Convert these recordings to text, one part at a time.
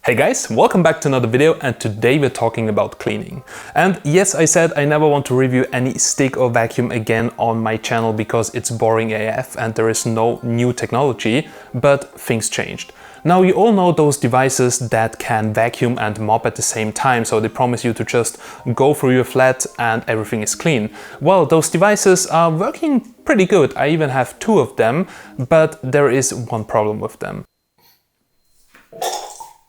Hey guys, welcome back to another video, and today we're talking about cleaning. And yes, I said I never want to review any stick or vacuum again on my channel because it's boring AF and there is no new technology, but things changed. Now you all know those devices that can vacuum and mop at the same time, so they promise you to just go through your flat and everything is clean. Well, those devices are working pretty good. I even have two of them, but there is one problem with them.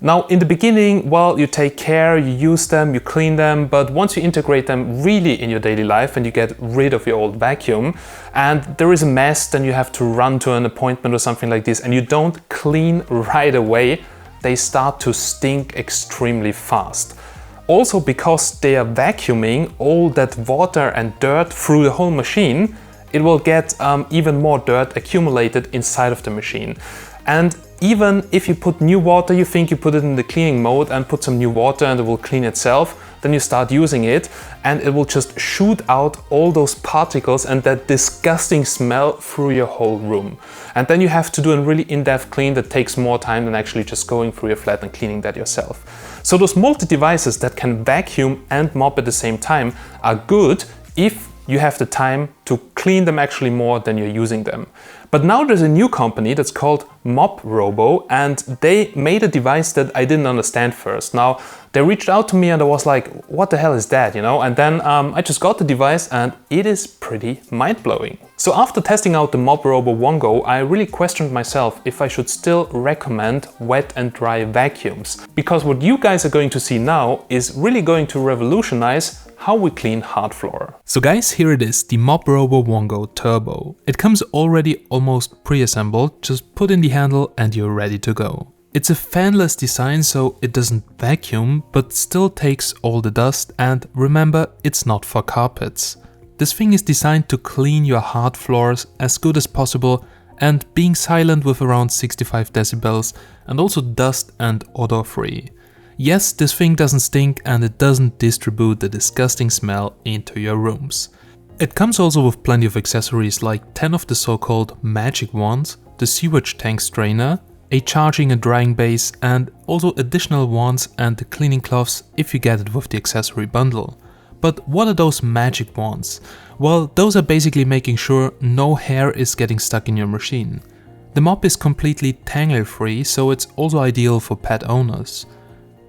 Now, in the beginning, well, you take care, you use them, you clean them, but once you integrate them really in your daily life and you get rid of your old vacuum and there is a mess, then you have to run to an appointment or something like this and you don't clean right away, they start to stink extremely fast. Also, because they are vacuuming all that water and dirt through the whole machine, it will get even more dirt accumulated inside of the machine. And even if you put new water, you think you put it in the cleaning mode and put some new water and it will clean itself, then you start using it and it will just shoot out all those particles and that disgusting smell through your whole room. And then you have to do a really in-depth clean that takes more time than actually just going through your flat and cleaning that yourself. So those multi-devices that can vacuum and mop at the same time are good if you have the time to clean them actually more than you're using them. But now there's a new company that's called Moprobo, and they made a device that I didn't understand first. Now, they reached out to me and I was like, what the hell is that, you know? And then I just got the device and it is pretty mind-blowing. So after testing out the Moprobo OneGo, I really questioned myself if I should still recommend wet and dry vacuums. Because what you guys are going to see now is really going to revolutionize how we clean hard floor. So guys, here it is, the Moprobo OneGo Turbo. It comes already almost pre-assembled, just put in the handle and you're ready to go. It's a fanless design, so it doesn't vacuum, but still takes all the dust, and remember, it's not for carpets. This thing is designed to clean your hard floors as good as possible and being silent with around 65 decibels and also dust and odor free. Yes, this thing doesn't stink and it doesn't distribute the disgusting smell into your rooms. It comes also with plenty of accessories like 10 of the so-called magic wands, the sewage tank strainer, a charging and drying base, and also additional wands and the cleaning cloths if you get it with the accessory bundle. But what are those magic wands? Well, those are basically making sure no hair is getting stuck in your machine. The mop is completely tangle free, so it's also ideal for pet owners.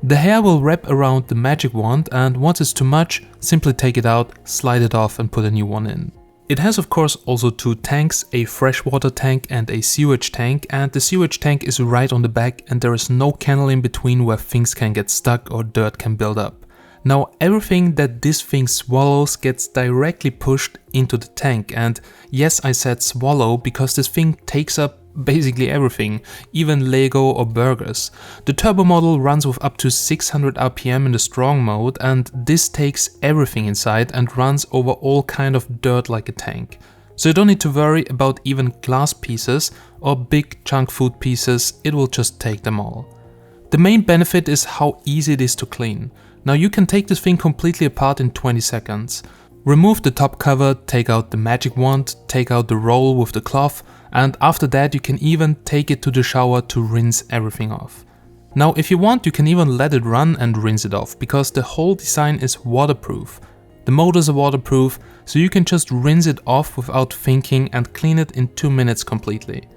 The hair will wrap around the magic wand, and once it's too much, simply take it out, slide it off and put a new one in. It has of course also two tanks, a freshwater tank and a sewage tank, and the sewage tank is right on the back and there is no canal in between where things can get stuck or dirt can build up. Now everything that this thing swallows gets directly pushed into the tank, and yes, I said swallow because this thing takes up basically everything, even Lego or burgers. The turbo model runs with up to 600 RPM in the strong mode, and this takes everything inside and runs over all kind of dirt like a tank. So you don't need to worry about even glass pieces or big chunk food pieces, it will just take them all. The main benefit is how easy it is to clean. Now you can take this thing completely apart in 20 seconds. Remove the top cover, take out the magic wand, take out the roll with the cloth, and after that you can even take it to the shower to rinse everything off. Now if you want, you can even let it run and rinse it off, because the whole design is waterproof. The motors are waterproof, so you can just rinse it off without thinking and clean it in 2 minutes completely.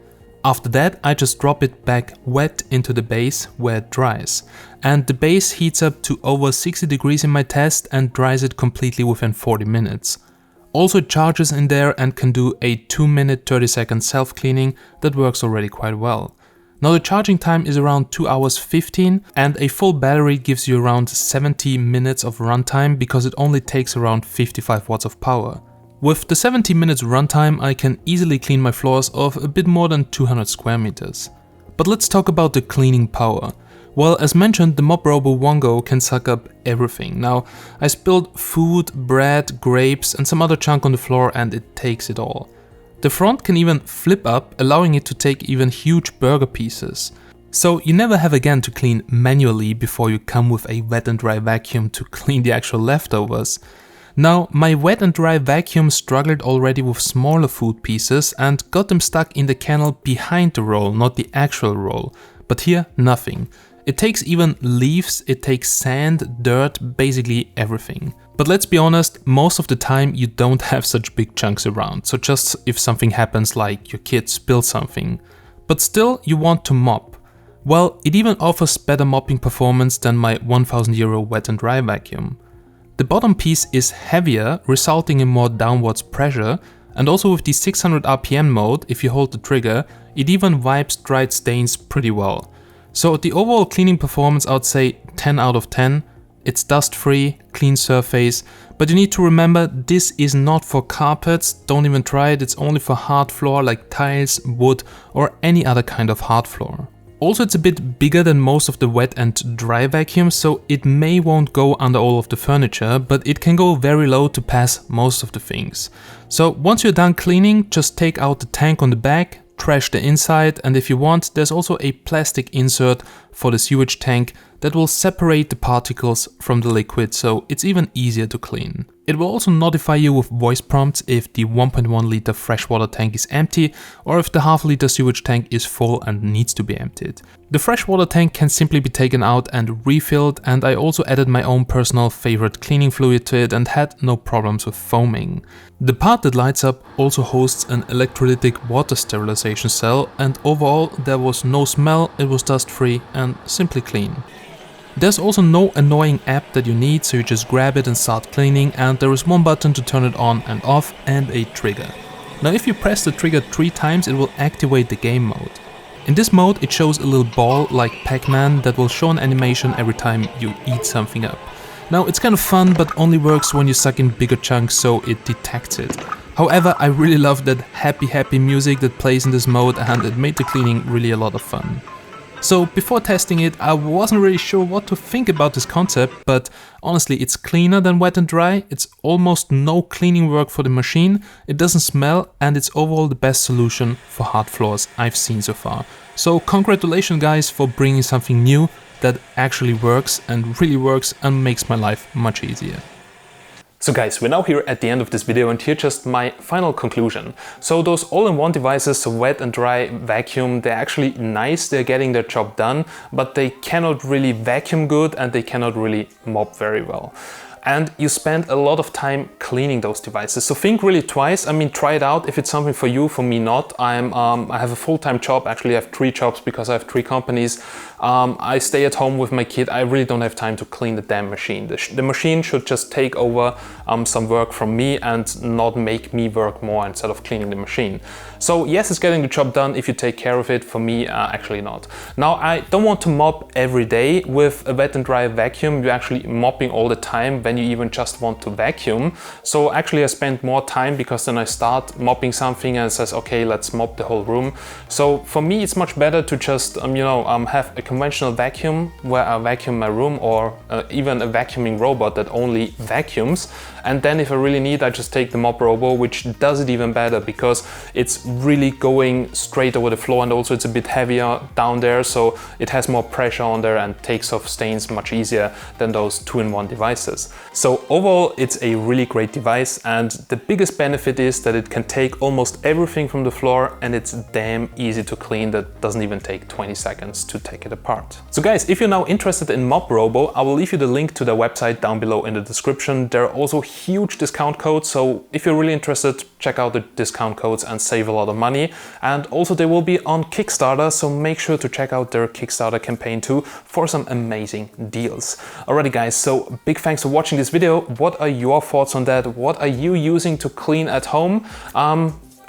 After that, I just drop it back wet into the base where it dries. And the base heats up to over 60 degrees in my test and dries it completely within 40 minutes. Also it charges in there and can do a 2-minute 30-second self-cleaning that works already quite well. Now the charging time is around 2 hours 15 and a full battery gives you around 70 minutes of runtime because it only takes around 55 watts of power. With the 70 minutes runtime, I can easily clean my floors of a bit more than 200 square meters. But let's talk about the cleaning power. Well, as mentioned, the Moprobo OneGo can suck up everything. Now, I spilled food, bread, grapes and some other junk on the floor and it takes it all. The front can even flip up, allowing it to take even huge burger pieces. So you never have again to clean manually before you come with a wet and dry vacuum to clean the actual leftovers. Now, my wet and dry vacuum struggled already with smaller food pieces and got them stuck in the kennel behind the roll, not the actual roll. But here, nothing. It takes even leaves, it takes sand, dirt, basically everything. But let's be honest, most of the time you don't have such big chunks around, so just if something happens like your kid spills something. But still you want to mop. Well, it even offers better mopping performance than my €1,000 wet and dry vacuum. The bottom piece is heavier, resulting in more downwards pressure, and also with the 600 RPM mode, if you hold the trigger, it even wipes dried stains pretty well. So the overall cleaning performance, I would say 10 out of 10. It's dust-free, clean surface, but you need to remember this is not for carpets, don't even try it, it's only for hard floor like tiles, wood or any other kind of hard floor. Also, it's a bit bigger than most of the wet and dry vacuums, so it won't go under all of the furniture, but it can go very low to pass most of the things. So once you're done cleaning, just take out the tank on the back, trash the inside, and if you want, there's also a plastic insert for the sewage tank that will separate the particles from the liquid, so it's even easier to clean. It will also notify you with voice prompts if the 1.1 liter freshwater tank is empty or if the half liter sewage tank is full and needs to be emptied. The freshwater tank can simply be taken out and refilled, and I also added my own personal favorite cleaning fluid to it and had no problems with foaming. The part that lights up also hosts an electrolytic water sterilization cell, and overall there was no smell, it was dust free and simply clean. There's also no annoying app that you need, so you just grab it and start cleaning, and there is one button to turn it on and off and a trigger. Now if you press the trigger 3 times, it will activate the game mode. In this mode it shows a little ball like Pac-Man that will show an animation every time you eat something up. Now it's kind of fun, but only works when you suck in bigger chunks, so it detects it. However, I really love that happy music that plays in this mode, and it made the cleaning really a lot of fun. So before testing it, I wasn't really sure what to think about this concept, but honestly it's cleaner than wet and dry, it's almost no cleaning work for the machine, it doesn't smell, and it's overall the best solution for hard floors I've seen so far. So congratulations guys for bringing something new that actually works and really works and makes my life much easier. So guys, we're now here at the end of this video, and here just my final conclusion. So those all-in-one devices, so wet and dry vacuum, they're actually nice, they're getting their job done, but they cannot really vacuum good and they cannot really mop very well. And you spend a lot of time cleaning those devices. So think really twice. I mean, try it out if it's something for you. For me, not. I have a full-time job. Actually, I have 3 jobs because I have 3 companies. I stay at home with my kid. I really don't have time to clean the damn machine. The machine should just take over some work from me and not make me work more instead of cleaning the machine. So yes, it's getting the job done if you take care of it. For me, actually not. Now, I don't want to mop every day. With a wet and dry vacuum, you're actually mopping all the time when you even just want to vacuum. So actually I spend more time because then I start mopping something and it says, okay, let's mop the whole room. So for me, it's much better to just, have a conventional vacuum where I vacuum my room, or even a vacuuming robot that only vacuums. And then if I really need, I just take the Moprobo, which does it even better because it's really going straight over the floor, and also it's a bit heavier down there, so it has more pressure on there and takes off stains much easier than those 2-in-1 devices. So overall, it's a really great device, and the biggest benefit is that it can take almost everything from the floor, and it's damn easy to clean. That doesn't even take 20 seconds to take it apart. So guys, if you're now interested in Moprobo, I will leave you the link to their website down below in the description. There are also huge discount codes, so if you're really interested, check out the discount codes and save a lot of money. And also they will be on Kickstarter, so make sure to check out their Kickstarter campaign too for some amazing deals. Alrighty guys, so big thanks for watching this video. What are your thoughts on that? What are you using to clean at home?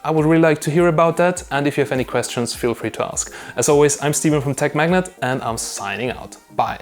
I would really like to hear about that, and if you have any questions, feel free to ask. As always, I'm Steven from TechMagnet, and I'm signing out. Bye.